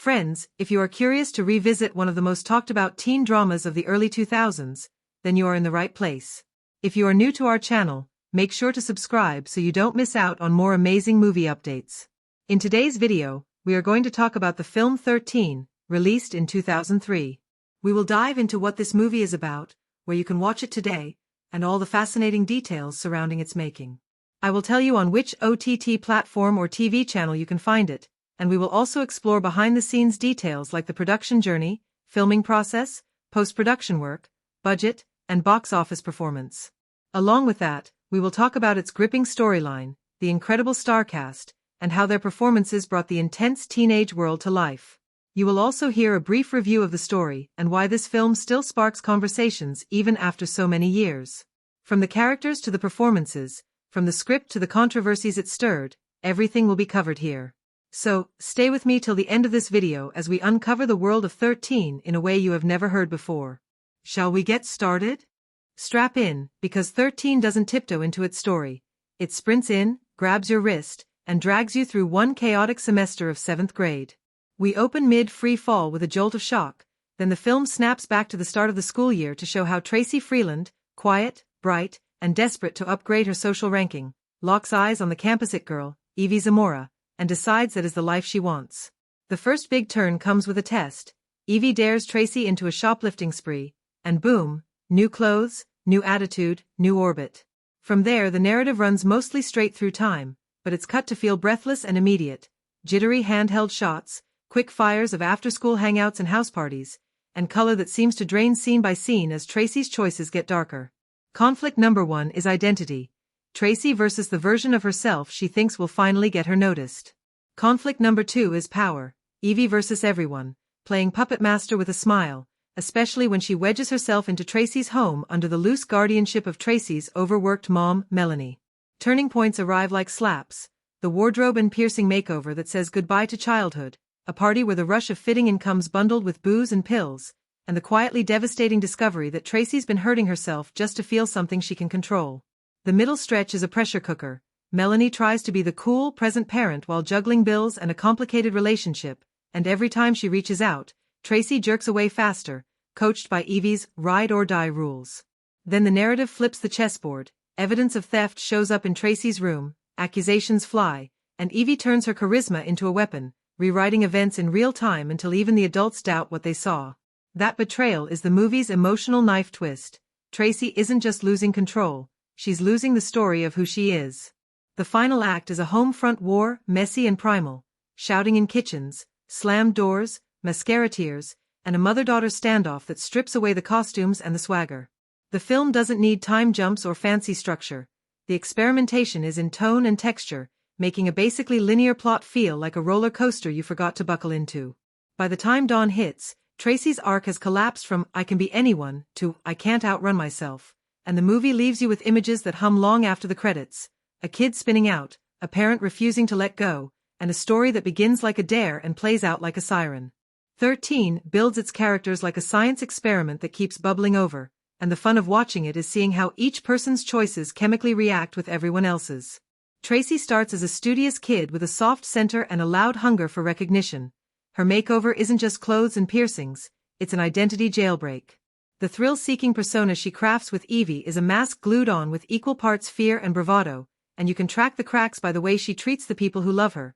Friends, if you are curious to revisit one of the most talked about teen dramas of the early 2000s, then you are in the right place. If you are new to our channel, make sure to subscribe so you don't miss out on more amazing movie updates. In today's video, we are going to talk about the film 13, released in 2003. We will dive into what this movie is about, where you can watch it today, and all the fascinating details surrounding its making. I will tell you on which OTT platform or TV channel you can find it, and we will also explore behind-the-scenes details like the production journey, filming process, post-production work, budget, and box office performance. Along with that, we will talk about its gripping storyline, the incredible star cast, and how their performances brought the intense teenage world to life. You will also hear a brief review of the story and why this film still sparks conversations even after so many years. From the characters to the performances, from the script to the controversies it stirred, everything will be covered here. So, stay with me till the end of this video as we uncover the world of 13 in a way you have never heard before. Shall we get started? Strap in, because 13 doesn't tiptoe into its story. It sprints in, grabs your wrist, and drags you through one chaotic semester of 7th grade. We open mid-free fall with a jolt of shock, then the film snaps back to the start of the school year to show how Tracy Freeland, quiet, bright, and desperate to upgrade her social ranking, locks eyes on the campus it girl, Evie Zamora, and decides that is the life she wants. The first big turn comes with a test. Evie dares Tracy into a shoplifting spree, and boom, new clothes, new attitude, new orbit. From there the narrative runs mostly straight through time, but it's cut to feel breathless and immediate. Jittery handheld shots, quick fires of after-school hangouts and house parties, and color that seems to drain scene by scene as Tracy's choices get darker. Conflict number 1 is identity. Tracy versus the version of herself she thinks will finally get her noticed. Conflict number 2 is power. Evie versus everyone, playing puppet master with a smile, especially when she wedges herself into Tracy's home under the loose guardianship of Tracy's overworked mom, Melanie. Turning points arrive like slaps. The wardrobe and piercing makeover that says goodbye to childhood, a party where the rush of fitting in comes bundled with booze and pills, and the quietly devastating discovery that Tracy's been hurting herself just to feel something she can control. The middle stretch is a pressure cooker. Melanie tries to be the cool, present parent while juggling bills and a complicated relationship, and every time she reaches out, Tracy jerks away faster, coached by Evie's ride-or-die rules. Then the narrative flips the chessboard. Evidence of theft shows up in Tracy's room, accusations fly, and Evie turns her charisma into a weapon, rewriting events in real time until even the adults doubt what they saw. That betrayal is the movie's emotional knife twist. Tracy isn't just losing control, she's losing the story of who she is. The final act is a home front war, messy and primal, shouting in kitchens, slammed doors, mascara tears, and a mother-daughter standoff that strips away the costumes and the swagger. The film doesn't need time jumps or fancy structure. The experimentation is in tone and texture, making a basically linear plot feel like a roller coaster you forgot to buckle into. By the time dawn hits, Tracy's arc has collapsed from "I can be anyone" to "I can't outrun myself," and the movie leaves you with images that hum long after the credits. A kid spinning out, a parent refusing to let go, and a story that begins like a dare and plays out like a siren. 13 builds its characters like a science experiment that keeps bubbling over, and the fun of watching it is seeing how each person's choices chemically react with everyone else's. Tracy starts as a studious kid with a soft center and a loud hunger for recognition. Her makeover isn't just clothes and piercings, it's an identity jailbreak. The thrill-seeking persona she crafts with Evie is a mask glued on with equal parts fear and bravado, and you can track the cracks by the way she treats the people who love her,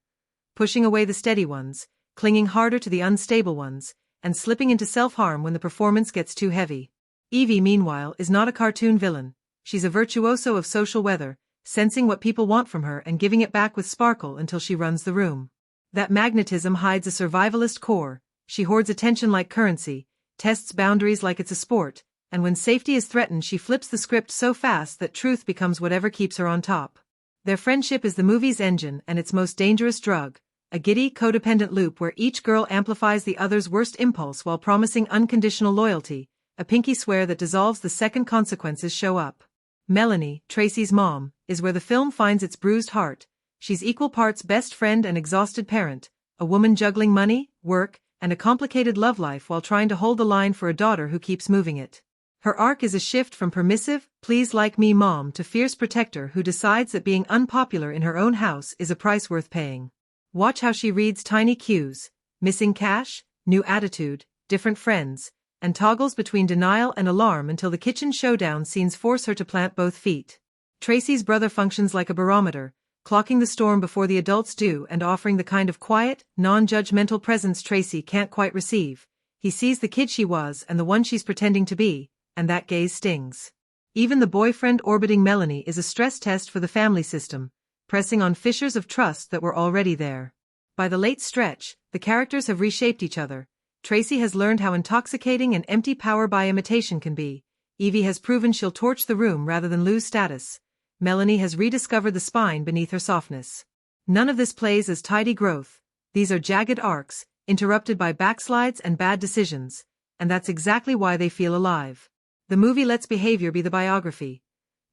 pushing away the steady ones, clinging harder to the unstable ones, and slipping into self-harm when the performance gets too heavy. Evie, meanwhile, is not a cartoon villain. She's a virtuoso of social weather, sensing what people want from her and giving it back with sparkle until she runs the room. That magnetism hides a survivalist core. She hoards attention like currency, tests boundaries like it's a sport, and when safety is threatened she flips the script so fast that truth becomes whatever keeps her on top. Their friendship is the movie's engine and its most dangerous drug, a giddy, codependent loop where each girl amplifies the other's worst impulse while promising unconditional loyalty, a pinky swear that dissolves the second consequences show up. Melanie, Tracy's mom, is where the film finds its bruised heart. She's equal parts best friend and exhausted parent, a woman juggling money, work, and a complicated love life while trying to hold the line for a daughter who keeps moving it. Her arc is a shift from permissive, please-like-me mom to fierce protector who decides that being unpopular in her own house is a price worth paying. Watch how she reads tiny cues, missing cash, new attitude, different friends, and toggles between denial and alarm until the kitchen showdown scenes force her to plant both feet. Tracy's brother functions like a barometer, clocking the storm before the adults do and offering the kind of quiet, non-judgmental presence Tracy can't quite receive. He sees the kid she was and the one she's pretending to be, and that gaze stings. Even the boyfriend orbiting Melanie is a stress test for the family system, pressing on fissures of trust that were already there. By the late stretch, the characters have reshaped each other. Tracy has learned how intoxicating and empty power by imitation can be. Evie has proven she'll torch the room rather than lose status. Melanie has rediscovered the spine beneath her softness. None of this plays as tidy growth. These are jagged arcs, interrupted by backslides and bad decisions, and that's exactly why they feel alive. The movie lets behavior be the biography.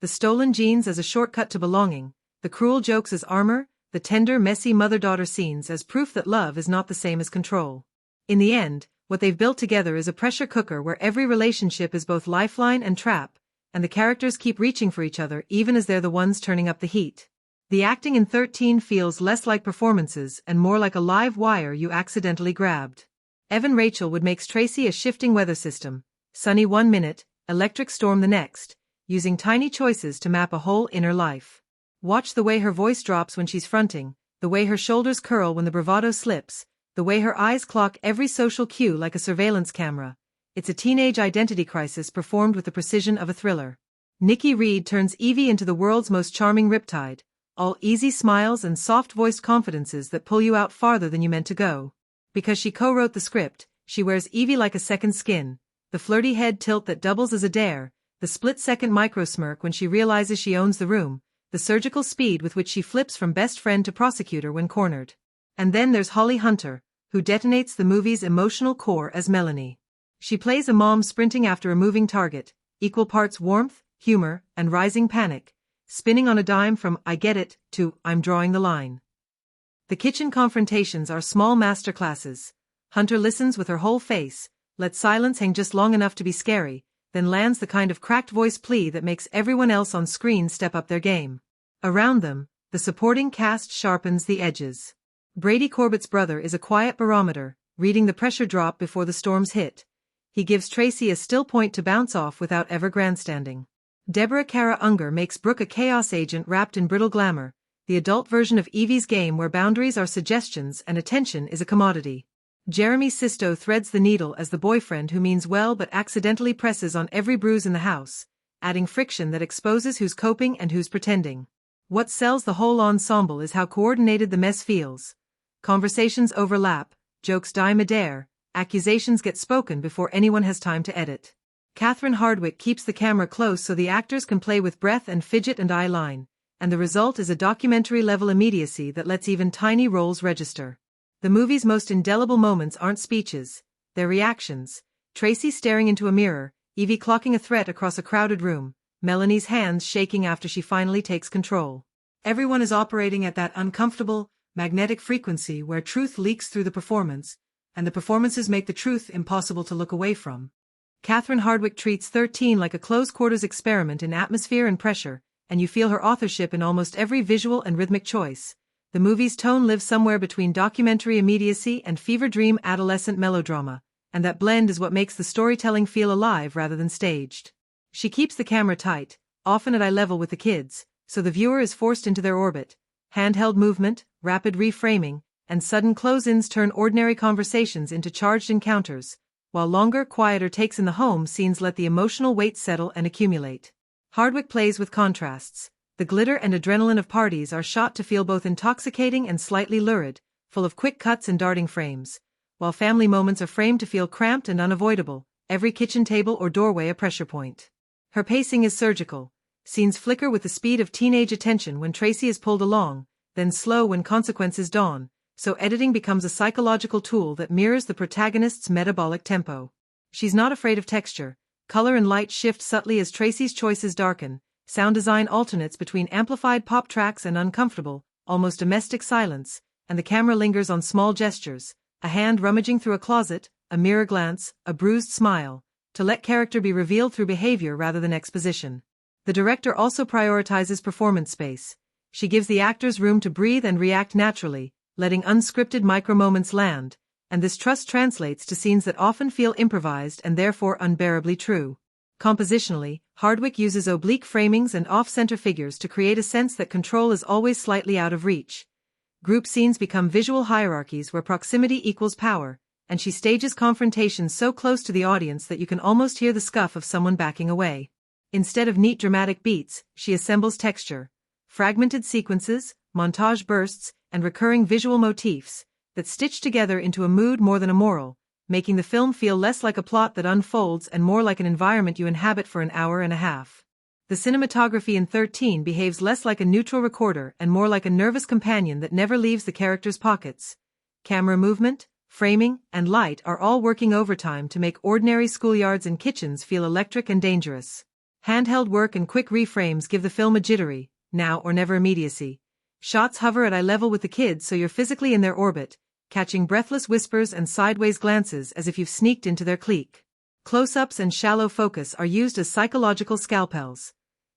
The stolen genes as a shortcut to belonging, the cruel jokes as armor, the tender, messy mother-daughter scenes as proof that love is not the same as control. In the end, what they've built together is a pressure cooker where every relationship is both lifeline and trap, and the characters keep reaching for each other even as they're the ones turning up the heat. The acting in 13 feels less like performances and more like a live wire you accidentally grabbed. Evan Rachel Wood makes Tracy a shifting weather system, sunny 1 minute, electric storm the next, using tiny choices to map a whole inner life. Watch the way her voice drops when she's fronting, the way her shoulders curl when the bravado slips, the way her eyes clock every social cue like a surveillance camera. It's a teenage identity crisis performed with the precision of a thriller. Nikki Reed turns Evie into the world's most charming riptide, all easy smiles and soft-voiced confidences that pull you out farther than you meant to go. Because she co-wrote the script, she wears Evie like a second skin, the flirty head tilt that doubles as a dare, the split-second micro-smirk when she realizes she owns the room, the surgical speed with which she flips from best friend to prosecutor when cornered. And then there's Holly Hunter, who detonates the movie's emotional core as Melanie. She plays a mom sprinting after a moving target, equal parts warmth, humor, and rising panic, spinning on a dime from "I get it" to "I'm drawing the line." The kitchen confrontations are small masterclasses. Hunter listens with her whole face, lets silence hang just long enough to be scary, then lands the kind of cracked voice plea that makes everyone else on screen step up their game. Around them, the supporting cast sharpens the edges. Brady Corbett's brother is a quiet barometer, reading the pressure drop before the storms hit. He gives Tracy a still point to bounce off without ever grandstanding. Deborah Kara Unger makes Brooke a chaos agent wrapped in brittle glamour, the adult version of Evie's game where boundaries are suggestions and attention is a commodity. Jeremy Sisto threads the needle as the boyfriend who means well but accidentally presses on every bruise in the house, adding friction that exposes who's coping and who's pretending. What sells the whole ensemble is how coordinated the mess feels. Conversations overlap, jokes die midair, accusations get spoken before anyone has time to edit. Catherine Hardwicke keeps the camera close so the actors can play with breath and fidget and eye line, and the result is a documentary-level immediacy that lets even tiny roles register. The movie's most indelible moments aren't speeches, they're reactions. Tracy staring into a mirror, Evie clocking a threat across a crowded room, Melanie's hands shaking after she finally takes control. Everyone is operating at that uncomfortable, magnetic frequency where truth leaks through the performance, and the performances make the truth impossible to look away from. Catherine Hardwicke treats 13 like a close-quarters experiment in atmosphere and pressure, and you feel her authorship in almost every visual and rhythmic choice. The movie's tone lives somewhere between documentary immediacy and fever-dream adolescent melodrama, and that blend is what makes the storytelling feel alive rather than staged. She keeps the camera tight, often at eye level with the kids, so the viewer is forced into their orbit. Handheld movement, rapid reframing, and sudden close-ins turn ordinary conversations into charged encounters, while longer, quieter takes in the home scenes let the emotional weight settle and accumulate. Hardwicke plays with contrasts. The glitter and adrenaline of parties are shot to feel both intoxicating and slightly lurid, full of quick cuts and darting frames, while family moments are framed to feel cramped and unavoidable, every kitchen table or doorway a pressure point. Her pacing is surgical. Scenes flicker with the speed of teenage attention when Tracy is pulled along, then slow when consequences dawn, so editing becomes a psychological tool that mirrors the protagonist's metabolic tempo. She's not afraid of texture. Color and light shift subtly as Tracy's choices darken, sound design alternates between amplified pop tracks and uncomfortable, almost domestic silence, and the camera lingers on small gestures, a hand rummaging through a closet, a mirror glance, a bruised smile, to let character be revealed through behavior rather than exposition. The director also prioritizes performance space. She gives the actors room to breathe and react naturally, letting unscripted micro-moments land, and this trust translates to scenes that often feel improvised and therefore unbearably true. Compositionally, Hardwicke uses oblique framings and off-center figures to create a sense that control is always slightly out of reach. Group scenes become visual hierarchies where proximity equals power, and she stages confrontations so close to the audience that you can almost hear the scuff of someone backing away. Instead of neat dramatic beats, she assembles texture, fragmented sequences, montage bursts, and recurring visual motifs that stitch together into a mood more than a moral, making the film feel less like a plot that unfolds and more like an environment you inhabit for an hour and a half. The cinematography in 13 behaves less like a neutral recorder and more like a nervous companion that never leaves the character's pockets. Camera movement, framing, and light are all working overtime to make ordinary schoolyards and kitchens feel electric and dangerous. Handheld work and quick reframes give the film a jittery, now or never immediacy. Shots hover at eye level with the kids so you're physically in their orbit, catching breathless whispers and sideways glances as if you've sneaked into their clique. Close-ups and shallow focus are used as psychological scalpels.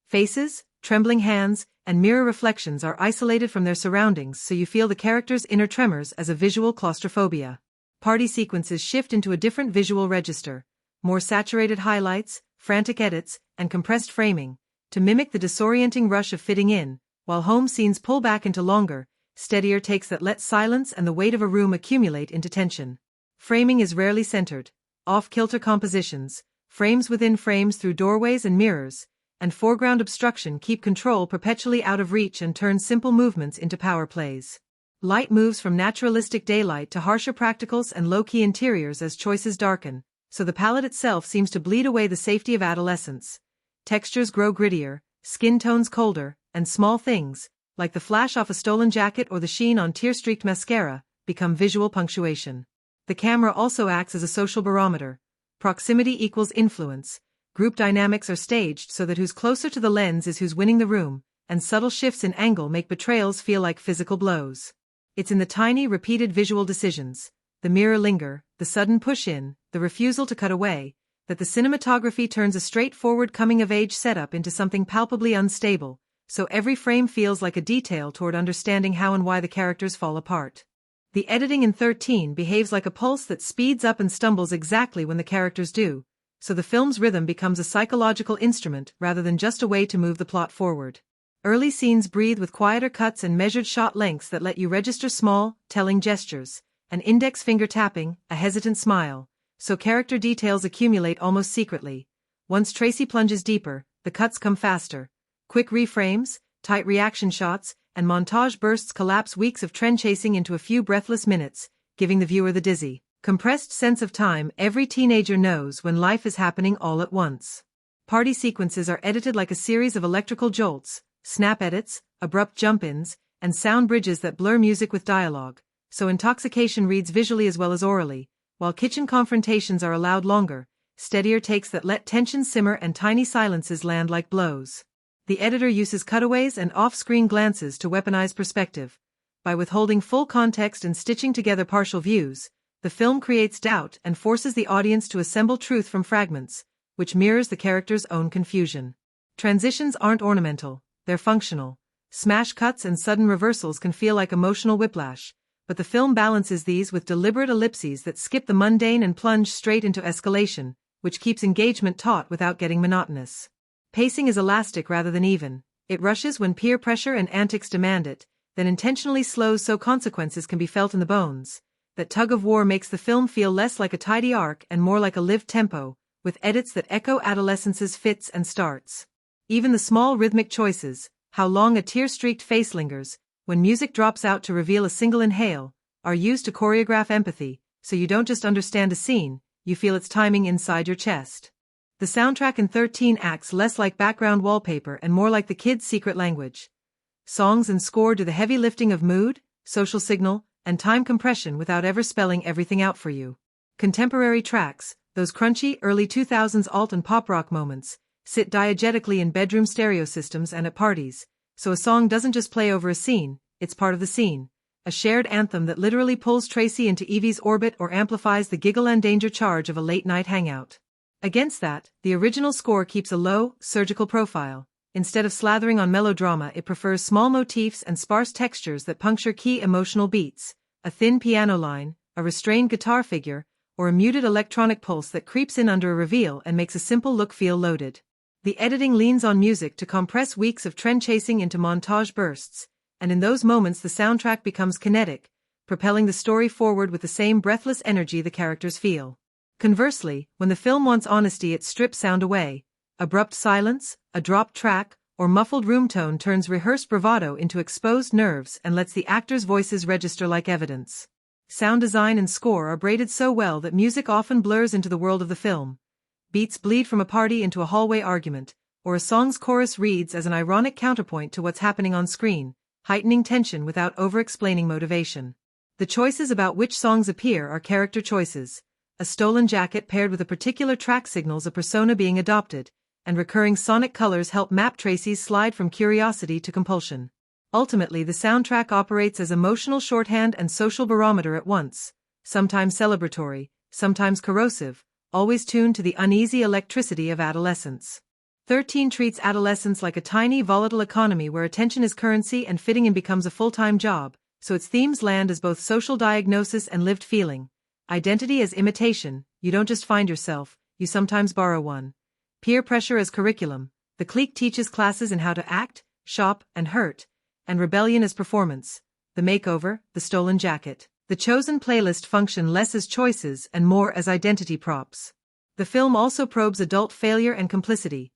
Faces, trembling hands, and mirror reflections are isolated from their surroundings so you feel the character's inner tremors as a visual claustrophobia. Party sequences shift into a different visual register, more saturated highlights, frantic edits, and compressed framing, to mimic the disorienting rush of fitting in, while home scenes pull back into longer, steadier takes that let silence and the weight of a room accumulate into tension. Framing is rarely centered, off-kilter compositions, frames within frames through doorways and mirrors, and foreground obstruction keep control perpetually out of reach and turn simple movements into power plays. Light moves from naturalistic daylight to harsher practicals and low-key interiors as choices darken, so the palette itself seems to bleed away the safety of adolescence. Textures grow grittier, skin tones colder, and small things, like the flash off a stolen jacket or the sheen on tear-streaked mascara, become visual punctuation. The camera also acts as a social barometer. Proximity equals influence. Group dynamics are staged so that who's closer to the lens is who's winning the room, and subtle shifts in angle make betrayals feel like physical blows. It's in the tiny, repeated visual decisions, the mirror linger, the sudden push-in, the refusal to cut away, that the cinematography turns a straightforward coming-of-age setup into something palpably unstable, so every frame feels like a detail toward understanding how and why the characters fall apart. The editing in 13 behaves like a pulse that speeds up and stumbles exactly when the characters do, so the film's rhythm becomes a psychological instrument rather than just a way to move the plot forward. Early scenes breathe with quieter cuts and measured shot lengths that let you register small, telling gestures, an index finger tapping, a hesitant smile, so character details accumulate almost secretly. Once Tracy plunges deeper, the cuts come faster. Quick reframes, tight reaction shots, and montage bursts collapse weeks of trend chasing into a few breathless minutes, giving the viewer the dizzy, compressed sense of time every teenager knows when life is happening all at once. Party sequences are edited like a series of electrical jolts, snap edits, abrupt jump-ins, and sound bridges that blur music with dialogue, so intoxication reads visually as well as orally, while kitchen confrontations are allowed longer, steadier takes that let tension simmer and tiny silences land like blows. The editor uses cutaways and off-screen glances to weaponize perspective. By withholding full context and stitching together partial views, the film creates doubt and forces the audience to assemble truth from fragments, which mirrors the character's own confusion. Transitions aren't ornamental, they're functional. Smash cuts and sudden reversals can feel like emotional whiplash, but the film balances these with deliberate ellipses that skip the mundane and plunge straight into escalation, which keeps engagement taut without getting monotonous. Pacing is elastic rather than even. It rushes when peer pressure and antics demand it, then intentionally slows so consequences can be felt in the bones. That tug-of-war makes the film feel less like a tidy arc and more like a lived tempo, with edits that echo adolescence's fits and starts. Even the small rhythmic choices, how long a tear-streaked face lingers, when music drops out to reveal a single inhale, are used to choreograph empathy, so you don't just understand a scene, you feel its timing inside your chest. The soundtrack in 13 acts less like background wallpaper and more like the kid's secret language. Songs and score do the heavy lifting of mood, social signal, and time compression without ever spelling everything out for you. Contemporary tracks, those crunchy early 2000s alt and pop rock moments, sit diegetically in bedroom stereo systems and at parties, so a song doesn't just play over a scene, it's part of the scene. A shared anthem that literally pulls Tracy into Evie's orbit or amplifies the giggle and danger charge of a late-night hangout. Against that, the original score keeps a low, surgical profile. Instead of slathering on melodrama, it prefers small motifs and sparse textures that puncture key emotional beats, a thin piano line, a restrained guitar figure, or a muted electronic pulse that creeps in under a reveal and makes a simple look feel loaded. The editing leans on music to compress weeks of trend chasing into montage bursts, and in those moments the soundtrack becomes kinetic, propelling the story forward with the same breathless energy the characters feel. Conversely, when the film wants honesty, it strips sound away. Abrupt silence, a dropped track, or muffled room tone turns rehearsed bravado into exposed nerves and lets the actors' voices register like evidence. Sound design and score are braided so well that music often blurs into the world of the film. Beats bleed from a party into a hallway argument, or a song's chorus reads as an ironic counterpoint to what's happening on screen, heightening tension without over-explaining motivation. The choices about which songs appear are character choices. A stolen jacket paired with a particular track signals a persona being adopted, and recurring sonic colors help map Tracy's slide from curiosity to compulsion. Ultimately, the soundtrack operates as emotional shorthand and social barometer at once, sometimes celebratory, sometimes corrosive, always tuned to the uneasy electricity of adolescence. 13 treats adolescence like a tiny, volatile economy where attention is currency and fitting in becomes a full-time job, so its themes land as both social diagnosis and lived feeling. Identity as imitation, you don't just find yourself, you sometimes borrow one. Peer pressure as curriculum, the clique teaches classes in how to act, shop, and hurt. And rebellion as performance, the makeover, the stolen jacket. The chosen playlist function less as choices and more as identity props. The film also probes adult failure and complicity.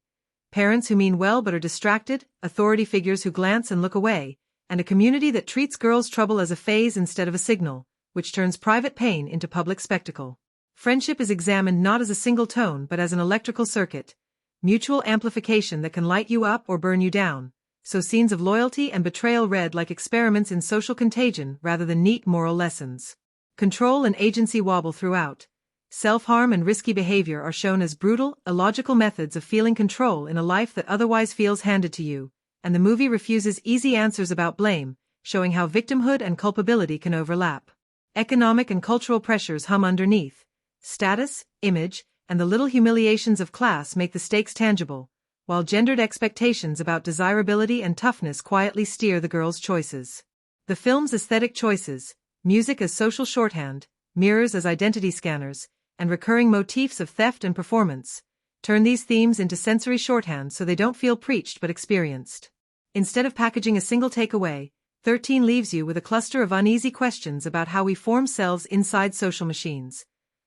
Parents who mean well but are distracted, authority figures who glance and look away, and a community that treats girls' trouble as a phase instead of a signal, which turns private pain into public spectacle. Friendship is examined not as a single tone but as an electrical circuit, mutual amplification that can light you up or burn you down, so scenes of loyalty and betrayal read like experiments in social contagion rather than neat moral lessons. Control and agency wobble throughout. Self-harm and risky behavior are shown as brutal, illogical methods of feeling control in a life that otherwise feels handed to you, and the movie refuses easy answers about blame, showing how victimhood and culpability can overlap. Economic and cultural pressures hum underneath. Status, image, and the little humiliations of class make the stakes tangible, while gendered expectations about desirability and toughness quietly steer the girls' choices. The film's aesthetic choices, music as social shorthand, mirrors as identity scanners, and recurring motifs of theft and performance, turn these themes into sensory shorthand so they don't feel preached but experienced. Instead of packaging a single takeaway, 13 leaves you with a cluster of uneasy questions about how we form selves inside social machines,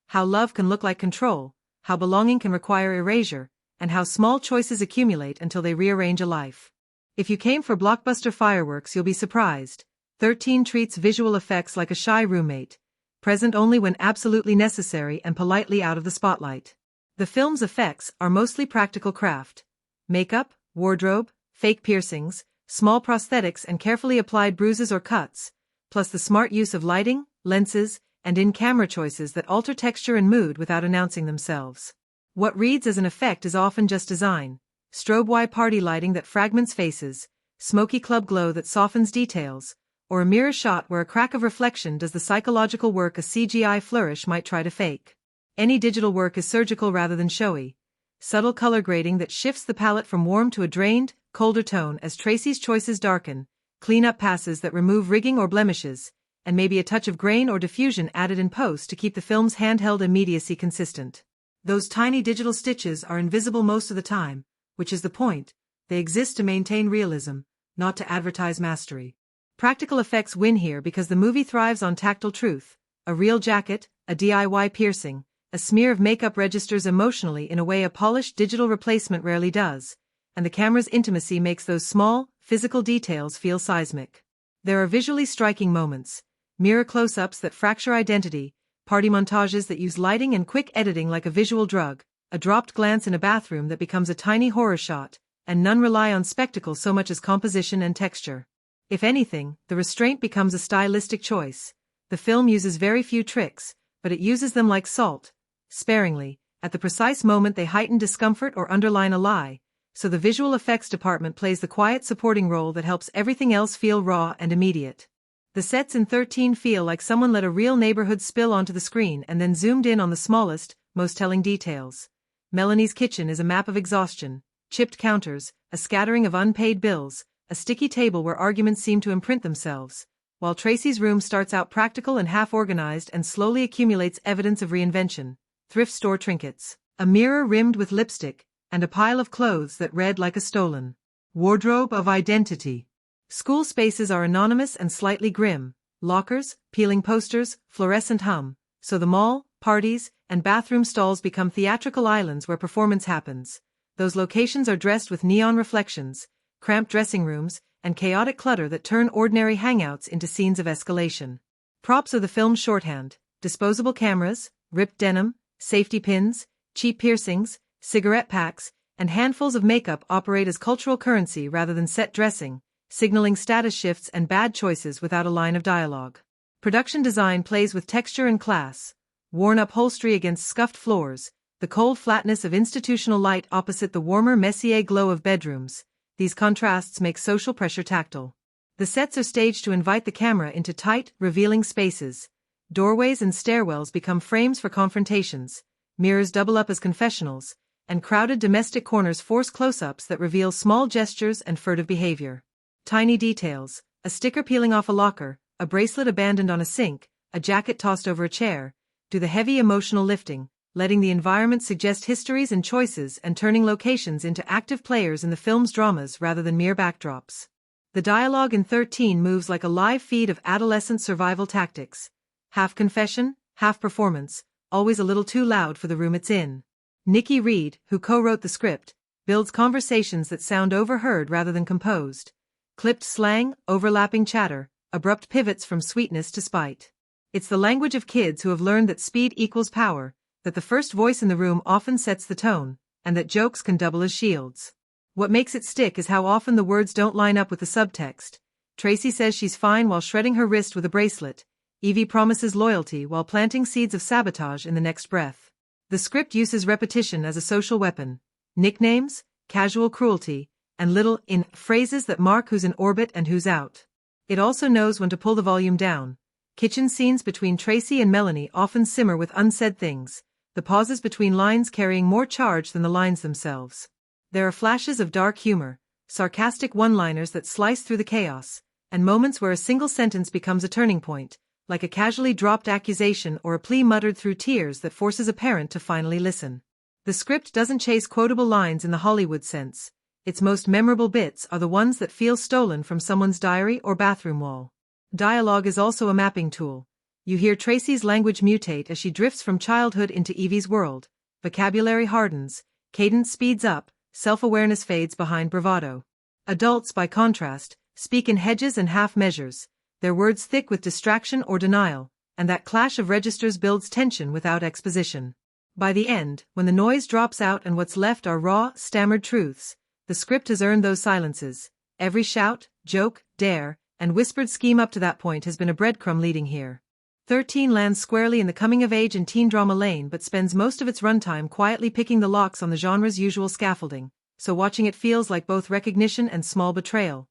how love can look like control, how belonging can require erasure, and how small choices accumulate until they rearrange a life. If you came for blockbuster fireworks, you'll be surprised. 13 treats visual effects like a shy roommate, present only when absolutely necessary and politely out of the spotlight. The film's effects are mostly practical craft. Makeup, wardrobe, fake piercings, small prosthetics and carefully applied bruises or cuts, plus the smart use of lighting, lenses, and in-camera choices that alter texture and mood without announcing themselves. What reads as an effect is often just design. Strobe-wide party lighting that fragments faces, smoky club glow that softens details, or a mirror shot where a crack of reflection does the psychological work a CGI flourish might try to fake. Any digital work is surgical rather than showy. Subtle color grading that shifts the palette from warm to a drained, colder tone as Tracy's choices darken, clean-up passes that remove rigging or blemishes, and maybe a touch of grain or diffusion added in post to keep the film's handheld immediacy consistent. Those tiny digital stitches are invisible most of the time, which is the point. They exist to maintain realism, not to advertise mastery. Practical effects win here because the movie thrives on tactile truth. A real jacket, a DIY piercing, a smear of makeup registers emotionally in a way a polished digital replacement rarely does, and the camera's intimacy makes those small, physical details feel seismic. There are visually striking moments, mirror close-ups that fracture identity, party montages that use lighting and quick editing like a visual drug, a dropped glance in a bathroom that becomes a tiny horror shot, and none rely on spectacle so much as composition and texture. If anything, the restraint becomes a stylistic choice. The film uses very few tricks, but it uses them like salt, sparingly, at the precise moment they heighten discomfort or underline a lie, so the visual effects department plays the quiet supporting role that helps everything else feel raw and immediate. The sets in 13 feel like someone let a real neighborhood spill onto the screen and then zoomed in on the smallest, most telling details. Melanie's kitchen is a map of exhaustion, chipped counters, a scattering of unpaid bills, a sticky table where arguments seem to imprint themselves, while Tracy's room starts out practical and half-organized and slowly accumulates evidence of reinvention, thrift store trinkets, a mirror rimmed with lipstick, and a pile of clothes that read like a stolen wardrobe of identity. School spaces are anonymous and slightly grim, lockers, peeling posters, fluorescent hum, so the mall, parties, and bathroom stalls become theatrical islands where performance happens. Those locations are dressed with neon reflections, cramped dressing rooms, and chaotic clutter that turn ordinary hangouts into scenes of escalation. Props are the film's shorthand: disposable cameras, ripped denim, safety pins, cheap piercings, cigarette packs, and handfuls of makeup operate as cultural currency rather than set dressing, signaling status shifts and bad choices without a line of dialogue. Production design plays with texture and class: worn upholstery against scuffed floors, the cold flatness of institutional light opposite the warmer Messier glow of bedrooms. These contrasts make social pressure tactile. The sets are staged to invite the camera into tight, revealing spaces. Doorways and stairwells become frames for confrontations, mirrors double up as confessionals, and crowded domestic corners force close-ups that reveal small gestures and furtive behavior. Tiny details: a sticker peeling off a locker, a bracelet abandoned on a sink, a jacket tossed over a chair, do the heavy emotional lifting, letting the environment suggest histories and choices and turning locations into active players in the film's dramas rather than mere backdrops. The dialogue in 13 moves like a live feed of adolescent survival tactics. Half confession, half performance, always a little too loud for the room it's in. Nikki Reed, who co-wrote the script, builds conversations that sound overheard rather than composed. Clipped slang, overlapping chatter, abrupt pivots from sweetness to spite. It's the language of kids who have learned that speed equals power, that the first voice in the room often sets the tone, and that jokes can double as shields. What makes it stick is how often the words don't line up with the subtext. Tracy says she's fine while shredding her wrist with a bracelet. Evie promises loyalty while planting seeds of sabotage in the next breath. The script uses repetition as a social weapon. Nicknames, casual cruelty, and little-in phrases that mark who's in orbit and who's out. It also knows when to pull the volume down. Kitchen scenes between Tracy and Melanie often simmer with unsaid things, the pauses between lines carrying more charge than the lines themselves. There are flashes of dark humor, sarcastic one-liners that slice through the chaos, and moments where a single sentence becomes a turning point, like a casually dropped accusation or a plea muttered through tears that forces a parent to finally listen. The script doesn't chase quotable lines in the Hollywood sense. Its most memorable bits are the ones that feel stolen from someone's diary or bathroom wall. Dialogue is also a mapping tool. You hear Tracy's language mutate as she drifts from childhood into Evie's world. Vocabulary hardens, cadence speeds up, self-awareness fades behind bravado. Adults, by contrast, speak in hedges and half measures, their words thick with distraction or denial, and that clash of registers builds tension without exposition. By the end, when the noise drops out and what's left are raw, stammered truths, the script has earned those silences. Every shout, joke, dare, and whispered scheme up to that point has been a breadcrumb leading here. 13 lands squarely in the coming-of-age and teen drama lane but spends most of its runtime quietly picking the locks on the genre's usual scaffolding, so watching it feels like both recognition and small betrayal.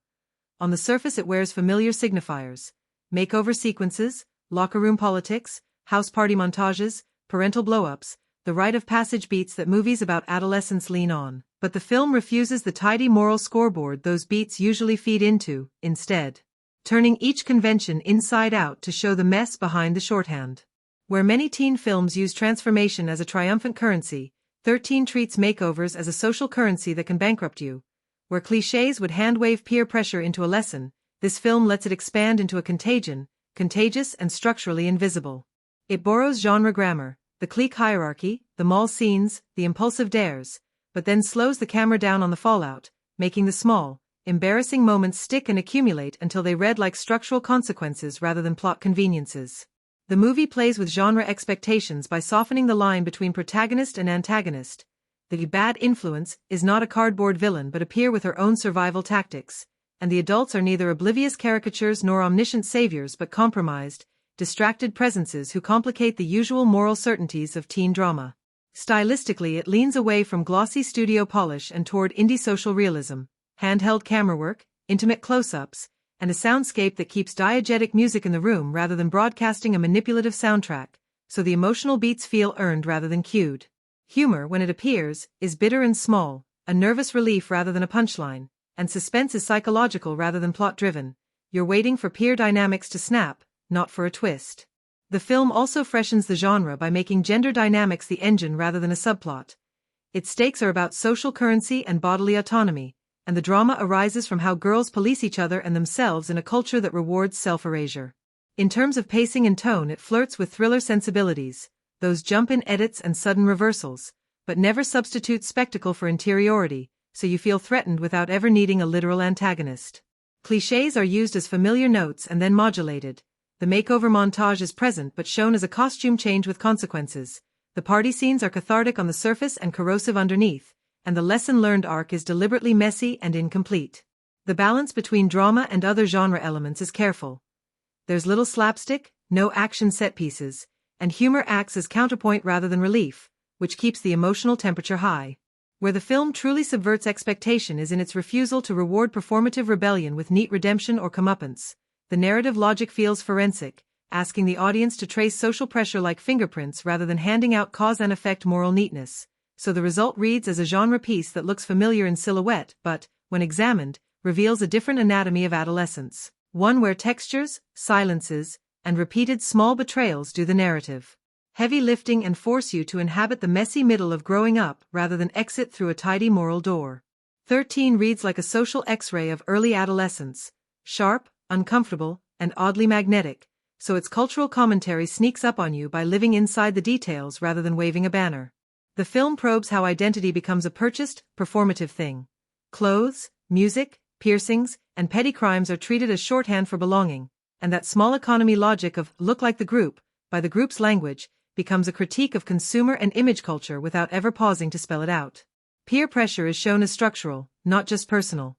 On the surface it wears familiar signifiers: makeover sequences, locker room politics, house party montages, parental blow-ups, the rite-of-passage beats that movies about adolescence lean on. But the film refuses the tidy moral scoreboard those beats usually feed into, instead turning each convention inside out to show the mess behind the shorthand. Where many teen films use transformation as a triumphant currency, 13 treats makeovers as a social currency that can bankrupt you. Where clichés would hand-wave peer pressure into a lesson, this film lets it expand into a contagion, contagious and structurally invisible. It borrows genre grammar, the clique hierarchy, the mall scenes, the impulsive dares, but then slows the camera down on the fallout, making the small, embarrassing moments stick and accumulate until they read like structural consequences rather than plot conveniences. The movie plays with genre expectations by softening the line between protagonist and antagonist. The bad influence is not a cardboard villain but a peer with her own survival tactics, and the adults are neither oblivious caricatures nor omniscient saviors but compromised, distracted presences who complicate the usual moral certainties of teen drama. Stylistically it leans away from glossy studio polish and toward indie social realism, handheld camera work, intimate close-ups, and a soundscape that keeps diegetic music in the room rather than broadcasting a manipulative soundtrack, so the emotional beats feel earned rather than cued. Humor, when it appears, is bitter and small, a nervous relief rather than a punchline, and suspense is psychological rather than plot-driven. You're waiting for peer dynamics to snap, not for a twist. The film also freshens the genre by making gender dynamics the engine rather than a subplot. Its stakes are about social currency and bodily autonomy, and the drama arises from how girls police each other and themselves in a culture that rewards self-erasure. In terms of pacing and tone, it flirts with thriller sensibilities, those jump-in edits and sudden reversals, but never substitutes spectacle for interiority, so you feel threatened without ever needing a literal antagonist. Clichés are used as familiar notes and then modulated. The makeover montage is present but shown as a costume change with consequences. The party scenes are cathartic on the surface and corrosive underneath, and the lesson learned arc is deliberately messy and incomplete. The balance between drama and other genre elements is careful. There's little slapstick, no action set pieces, and humor acts as counterpoint rather than relief, which keeps the emotional temperature high. Where the film truly subverts expectation is in its refusal to reward performative rebellion with neat redemption or comeuppance. The narrative logic feels forensic, asking the audience to trace social pressure like fingerprints rather than handing out cause and effect moral neatness. So the result reads as a genre piece that looks familiar in silhouette but, when examined, reveals a different anatomy of adolescence. One where textures, silences, and repeated small betrayals do the narrative heavy lifting and force you to inhabit the messy middle of growing up rather than exit through a tidy moral door. 13 reads like a social X-ray of early adolescence, sharp, uncomfortable, and oddly magnetic, so its cultural commentary sneaks up on you by living inside the details rather than waving a banner. The film probes how identity becomes a purchased, performative thing. Clothes, music, piercings, and petty crimes are treated as shorthand for belonging, and that small economy logic of look like the group, by the group's language, becomes a critique of consumer and image culture without ever pausing to spell it out. Peer pressure is shown as structural, not just personal.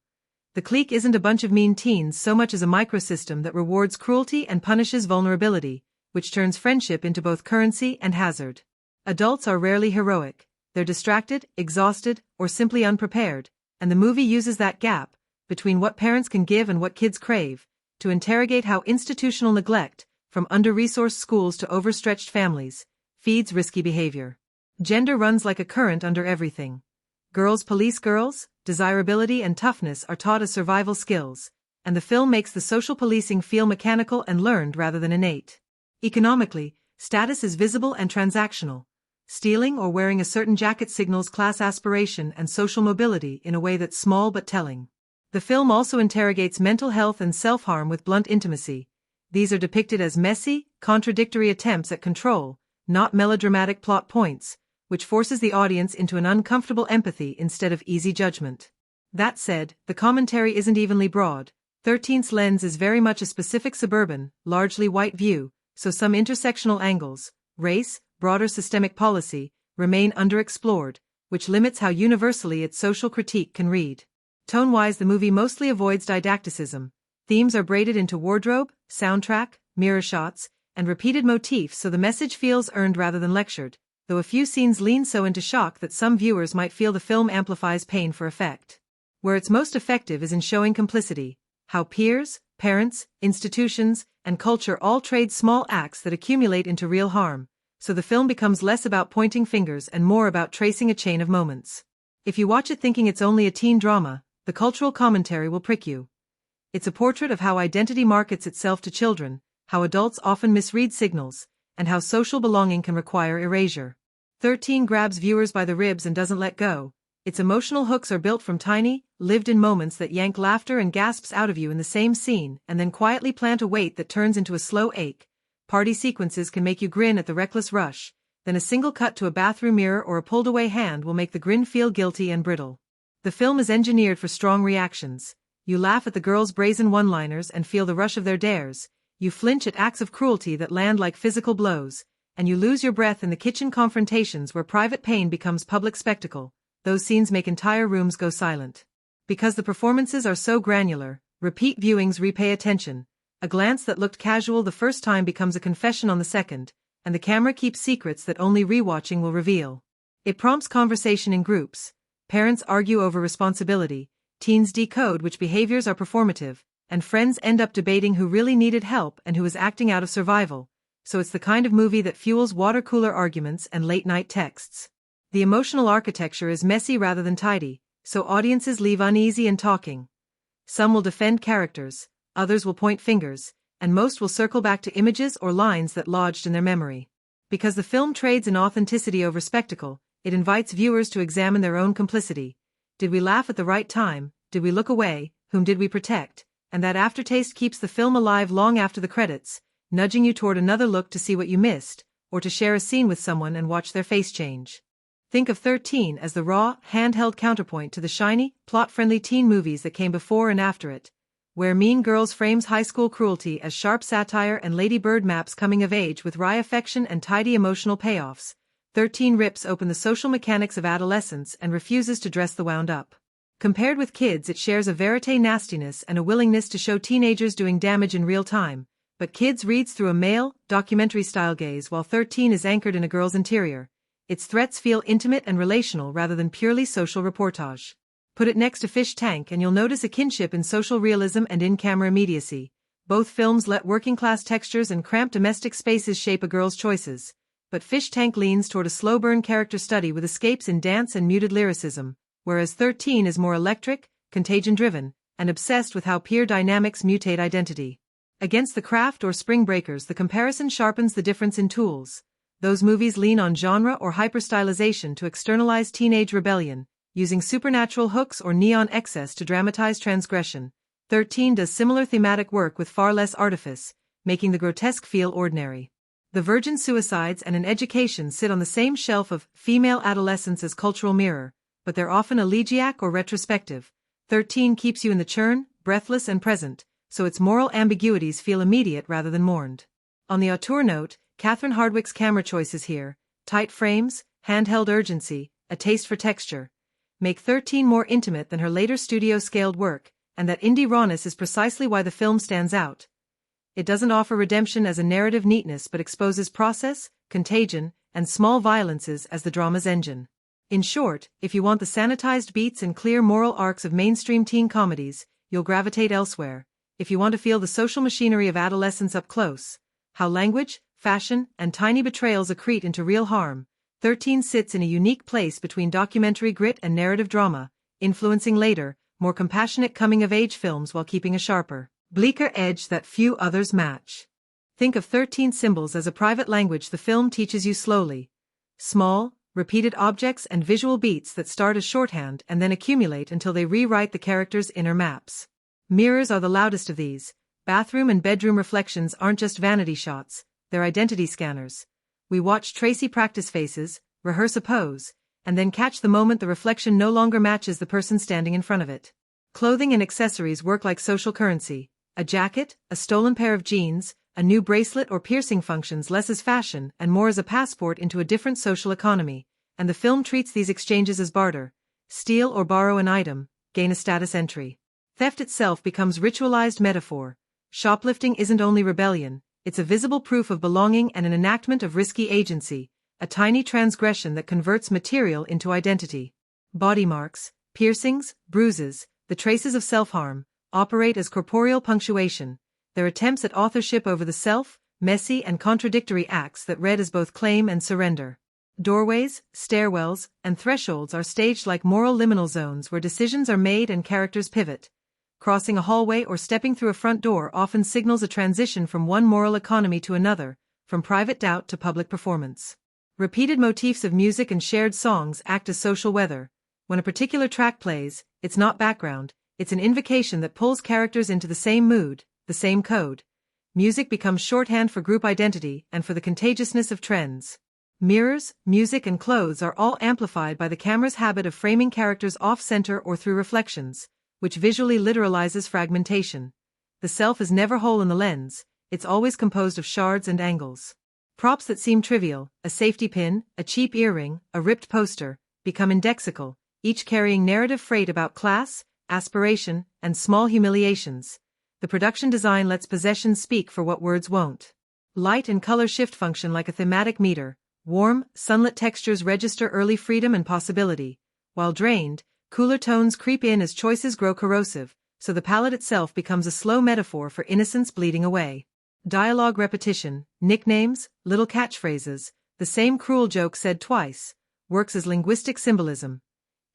The clique isn't a bunch of mean teens so much as a microsystem that rewards cruelty and punishes vulnerability, which turns friendship into both currency and hazard. Adults are rarely heroic. They're distracted, exhausted, or simply unprepared, and the movie uses that gap, between what parents can give and what kids crave, to interrogate how institutional neglect, from under-resourced schools to overstretched families, feeds risky behavior. Gender runs like a current under everything. Girls police girls, desirability and toughness are taught as survival skills, and the film makes the social policing feel mechanical and learned rather than innate. Economically, status is visible and transactional. Stealing or wearing a certain jacket signals class aspiration and social mobility in a way that's small but telling. The film also interrogates mental health and self-harm with blunt intimacy. These are depicted as messy, contradictory attempts at control, not melodramatic plot points, which forces the audience into an uncomfortable empathy instead of easy judgment. That said, the commentary isn't evenly broad. 13's lens is very much a specific suburban, largely white view, so some intersectional angles, race, broader systemic policy, remain underexplored, which limits how universally its social critique can read. Tone-wise, the movie mostly avoids didacticism. Themes are braided into wardrobe, soundtrack, mirror shots, and repeated motifs so the message feels earned rather than lectured, though a few scenes lean so into shock that some viewers might feel the film amplifies pain for effect. Where it's most effective is in showing complicity, how peers, parents, institutions, and culture all trade small acts that accumulate into real harm, so the film becomes less about pointing fingers and more about tracing a chain of moments. If you watch it thinking it's only a teen drama, the cultural commentary will prick you. It's a portrait of how identity markets itself to children, how adults often misread signals, and how social belonging can require erasure. 13 grabs viewers by the ribs and doesn't let go. Its emotional hooks are built from tiny, lived-in moments that yank laughter and gasps out of you in the same scene and then quietly plant a weight that turns into a slow ache. Party sequences can make you grin at the reckless rush, then a single cut to a bathroom mirror or a pulled-away hand will make the grin feel guilty and brittle. The film is engineered for strong reactions. You laugh at the girls' brazen one-liners and feel the rush of their dares, you flinch at acts of cruelty that land like physical blows, and you lose your breath in the kitchen confrontations where private pain becomes public spectacle. Those scenes make entire rooms go silent. Because the performances are so granular, repeat viewings repay attention. A glance that looked casual the first time becomes a confession on the second, and the camera keeps secrets that only rewatching will reveal. It prompts conversation in groups. Parents argue over responsibility, teens decode which behaviors are performative, and friends end up debating who really needed help and who is acting out of survival. So it's the kind of movie that fuels water-cooler arguments and late-night texts. The emotional architecture is messy rather than tidy, so audiences leave uneasy and talking. Some will defend characters, others will point fingers, and most will circle back to images or lines that lodged in their memory. Because the film trades in authenticity over spectacle, it invites viewers to examine their own complicity. Did we laugh at the right time? Did we look away? Whom did we protect? And that aftertaste keeps the film alive long after the credits, nudging you toward another look to see what you missed, or to share a scene with someone and watch their face change. Think of 13 as the raw, handheld counterpoint to the shiny, plot-friendly teen movies that came before and after it, where Mean Girls frames high school cruelty as sharp satire and Lady Bird maps coming of age with wry affection and tidy emotional payoffs. 13 rips open the social mechanics of adolescence and refuses to dress the wound up. Compared with Kids, it shares a verite nastiness and a willingness to show teenagers doing damage in real time, but Kids reads through a male, documentary-style gaze while 13 is anchored in a girl's interior. Its threats feel intimate and relational rather than purely social reportage. Put it next to Fish Tank and you'll notice a kinship in social realism and in-camera immediacy. Both films let working-class textures and cramped domestic spaces shape a girl's choices, but Fish Tank leans toward a slow-burn character study with escapes in dance and muted lyricism, whereas 13 is more electric, contagion-driven, and obsessed with how peer dynamics mutate identity. Against The Craft or Spring Breakers, the comparison sharpens the difference in tools. Those movies lean on genre or hyperstylization to externalize teenage rebellion, using supernatural hooks or neon excess to dramatize transgression. 13 does similar thematic work with far less artifice, making the grotesque feel ordinary. The Virgin Suicides and An Education sit on the same shelf of female adolescence as cultural mirror, but they're often elegiac or retrospective. 13 keeps you in the churn, breathless and present, so its moral ambiguities feel immediate rather than mourned. On the auteur note, Catherine Hardwicke's camera choices here, tight frames, handheld urgency, a taste for texture, make 13 more intimate than her later studio-scaled work, and that indie rawness is precisely why the film stands out. It doesn't offer redemption as a narrative neatness but exposes process, contagion, and small violences as the drama's engine. In short, if you want the sanitized beats and clear moral arcs of mainstream teen comedies, you'll gravitate elsewhere. If you want to feel the social machinery of adolescence up close, how language, fashion, and tiny betrayals accrete into real harm, 13 sits in a unique place between documentary grit and narrative drama, influencing later, more compassionate coming-of-age films while keeping a sharper, bleaker edge that few others match. Think of 13 symbols as a private language the film teaches you slowly. Small, repeated objects and visual beats that start as shorthand and then accumulate until they rewrite the character's inner maps. Mirrors are the loudest of these. Bathroom and bedroom reflections aren't just vanity shots, they're identity scanners. We watch Tracy practice faces, rehearse a pose, and then catch the moment the reflection no longer matches the person standing in front of it. Clothing and accessories work like social currency. A jacket, a stolen pair of jeans, a new bracelet or piercing functions less as fashion and more as a passport into a different social economy, and the film treats these exchanges as barter. Steal or borrow an item, gain a status entry. Theft itself becomes ritualized metaphor. Shoplifting isn't only rebellion, it's a visible proof of belonging and an enactment of risky agency, a tiny transgression that converts material into identity. Body marks, piercings, bruises, the traces of self-harm, operate as corporeal punctuation. They're attempts at authorship over the self, messy and contradictory acts that read as both claim and surrender. Doorways, stairwells, and thresholds are staged like moral liminal zones where decisions are made and characters pivot. Crossing a hallway or stepping through a front door often signals a transition from one moral economy to another, from private doubt to public performance. Repeated motifs of music and shared songs act as social weather. When a particular track plays, it's not background, it's an invocation that pulls characters into the same mood, the same code. Music becomes shorthand for group identity and for the contagiousness of trends. Mirrors, music and clothes are all amplified by the camera's habit of framing characters off-center or through reflections, which visually literalizes fragmentation. The self is never whole in the lens, it's always composed of shards and angles. Props that seem trivial, a safety pin, a cheap earring, a ripped poster, become indexical, each carrying narrative freight about class, aspiration, and small humiliations. The production design lets possessions speak for what words won't. Light and color shift function like a thematic meter. Warm, sunlit textures register early freedom and possibility, while drained, cooler tones creep in as choices grow corrosive, so the palette itself becomes a slow metaphor for innocence bleeding away. Dialogue repetition, nicknames, little catchphrases, the same cruel joke said twice, works as linguistic symbolism.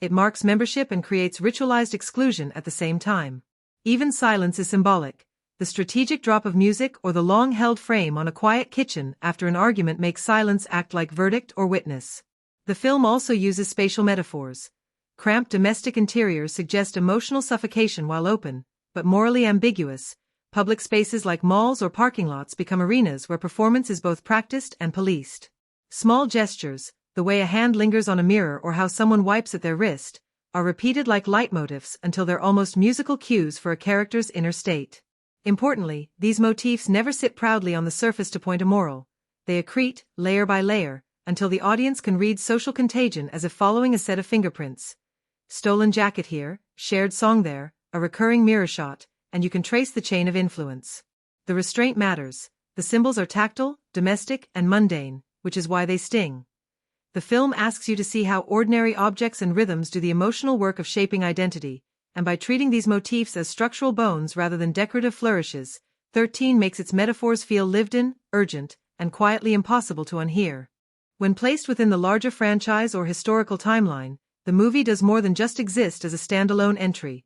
It marks membership and creates ritualized exclusion at the same time. Even silence is symbolic. The strategic drop of music or the long-held frame on a quiet kitchen after an argument makes silence act like verdict or witness. The film also uses spatial metaphors. Cramped domestic interiors suggest emotional suffocation while open, but morally ambiguous. Public spaces like malls or parking lots become arenas where performance is both practiced and policed. Small gestures, the way a hand lingers on a mirror or how someone wipes at their wrist, are repeated like leitmotifs until they're almost musical cues for a character's inner state. Importantly, these motifs never sit proudly on the surface to point a moral. They accrete, layer by layer, until the audience can read social contagion as if following a set of fingerprints. Stolen jacket here, shared song there, a recurring mirror shot, and you can trace the chain of influence. The restraint matters. The symbols are tactile, domestic, and mundane, which is why they sting. The film asks you to see how ordinary objects and rhythms do the emotional work of shaping identity, and by treating these motifs as structural bones rather than decorative flourishes, 13 makes its metaphors feel lived in, urgent, and quietly impossible to unhear. When placed within the larger franchise or historical timeline, the movie does more than just exist as a standalone entry.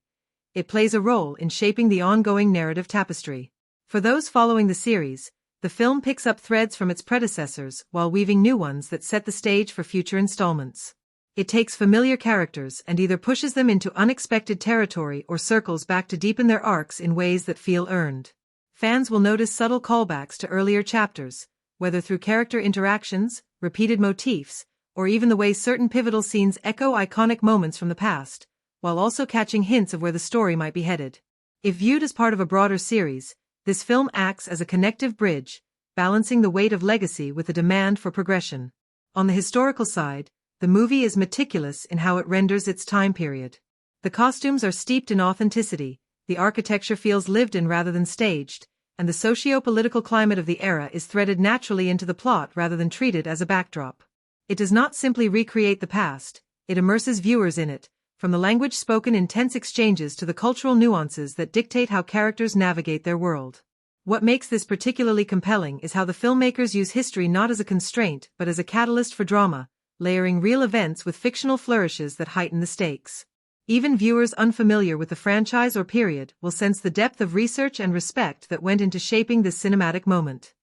It plays a role in shaping the ongoing narrative tapestry. For those following the series, the film picks up threads from its predecessors while weaving new ones that set the stage for future installments. It takes familiar characters and either pushes them into unexpected territory or circles back to deepen their arcs in ways that feel earned. Fans will notice subtle callbacks to earlier chapters, whether through character interactions, repeated motifs, or even the way certain pivotal scenes echo iconic moments from the past, while also catching hints of where the story might be headed. If viewed as part of a broader series, this film acts as a connective bridge, balancing the weight of legacy with the demand for progression. On the historical side, the movie is meticulous in how it renders its time period. The costumes are steeped in authenticity, the architecture feels lived in rather than staged, and the socio-political climate of the era is threaded naturally into the plot rather than treated as a backdrop. It does not simply recreate the past, it immerses viewers in it, from the language spoken in tense exchanges to the cultural nuances that dictate how characters navigate their world. What makes this particularly compelling is how the filmmakers use history not as a constraint but as a catalyst for drama, layering real events with fictional flourishes that heighten the stakes. Even viewers unfamiliar with the franchise or period will sense the depth of research and respect that went into shaping this cinematic moment.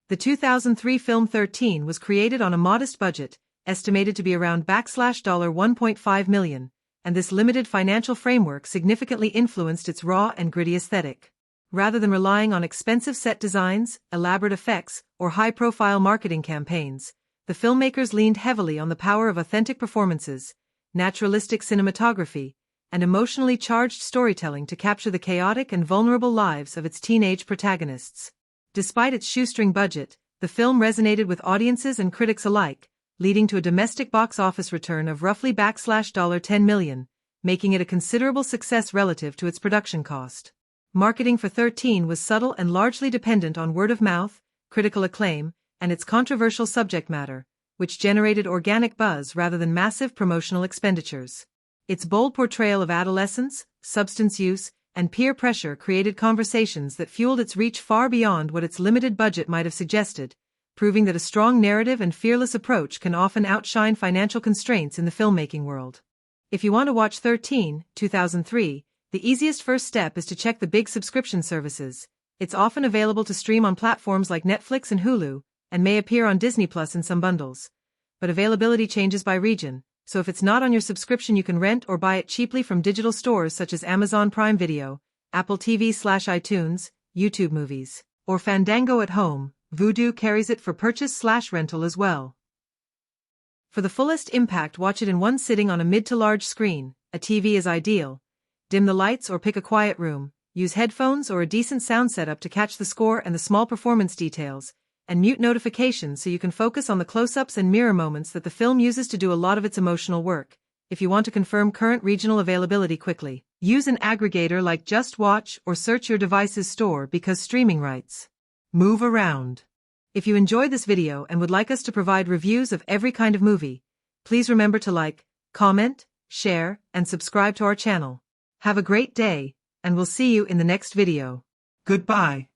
The 2003 film 13 was created on a modest budget, estimated to be around $1.5 million, and this limited financial framework significantly influenced its raw and gritty aesthetic. Rather than relying on expensive set designs, elaborate effects, or high-profile marketing campaigns, the filmmakers leaned heavily on the power of authentic performances, naturalistic cinematography, and emotionally charged storytelling to capture the chaotic and vulnerable lives of its teenage protagonists. Despite its shoestring budget, the film resonated with audiences and critics alike, leading to a domestic box office return of roughly $10 million, making it a considerable success relative to its production cost. Marketing for 13 was subtle and largely dependent on word of mouth, critical acclaim, and its controversial subject matter, which generated organic buzz rather than massive promotional expenditures. Its bold portrayal of adolescence, substance use, and peer pressure created conversations that fueled its reach far beyond what its limited budget might have suggested, proving that a strong narrative and fearless approach can often outshine financial constraints in the filmmaking world. If you want to watch 13, 2003, the easiest first step is to check the big subscription services. It's often available to stream on platforms like Netflix and Hulu, and may appear on Disney Plus in some bundles. But availability changes by region, so if it's not on your subscription you can rent or buy it cheaply from digital stores such as Amazon Prime Video, Apple TV/iTunes, YouTube Movies, or Fandango at home. Vudu carries it for purchase/rental as well. For the fullest impact, watch it in one sitting on a mid to large screen. A TV is ideal. Dim the lights or pick a quiet room, use headphones or a decent sound setup to catch the score and the small performance details, and mute notifications so you can focus on the close-ups and mirror moments that the film uses to do a lot of its emotional work. If you want to confirm current regional availability quickly, use an aggregator like Just Watch or search your device's store because streaming rights move around. If you enjoyed this video and would like us to provide reviews of every kind of movie, please remember to like, comment, share, and subscribe to our channel. Have a great day, and we'll see you in the next video. Goodbye.